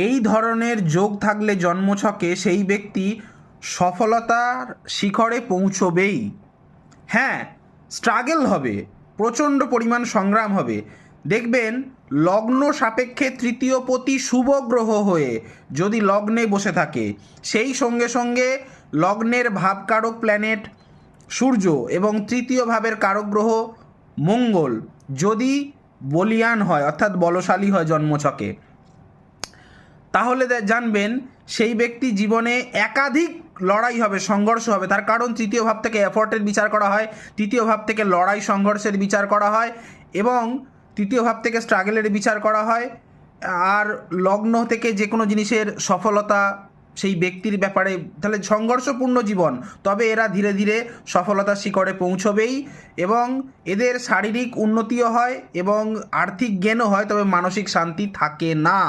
এই ধরনের যোগ থাকলে জন্মছকে সেই ব্যক্তি সফলতার শিখরে পৌঁছবেই। হ্যাঁ, স্ট্রাগল হবে, প্রচণ্ড পরিমাণ সংগ্রাম হবে। দেখবেন লগ্ন সাপেক্ষে তৃতীয় পতি শুভ গ্রহ হয়ে যদি লগ্নে বসে থাকে, সেই সঙ্গে সঙ্গে লগ্নের ভাবকারক প্ল্যানেট সূর্য এবং তৃতীয় ভাবের কারক গ্রহ মঙ্গল যদি বলীয়ান হয় অর্থাৎ বলশালী হয় জন্মছকে, তাহলে জানবেন সেই ব্যক্তি জীবনে একাধিক লড়াই হবে, সংঘর্ষ হবে। তার কারণ তৃতীয় ভাব থেকে এফর্টের বিচার করা হয়, তৃতীয় ভাব থেকে লড়াই সংঘর্ষের বিচার করা হয় এবং তৃতীয় ভাব থেকে স্ট্রাগলের বিচার করা হয়। আর লগ্ন থেকে যে কোনো জিনিসের সফলতা সেই ব্যক্তির ব্যাপারে, তাহলে সংঘর্ষপূর্ণ জীবন, তবে এরা ধীরে ধীরে সফলতার শিখরে পৌঁছবেই এবং এদের শারীরিক উন্নতিও হয় এবং আর্থিক জ্ঞানও হয়, তবে মানসিক শান্তি থাকে না।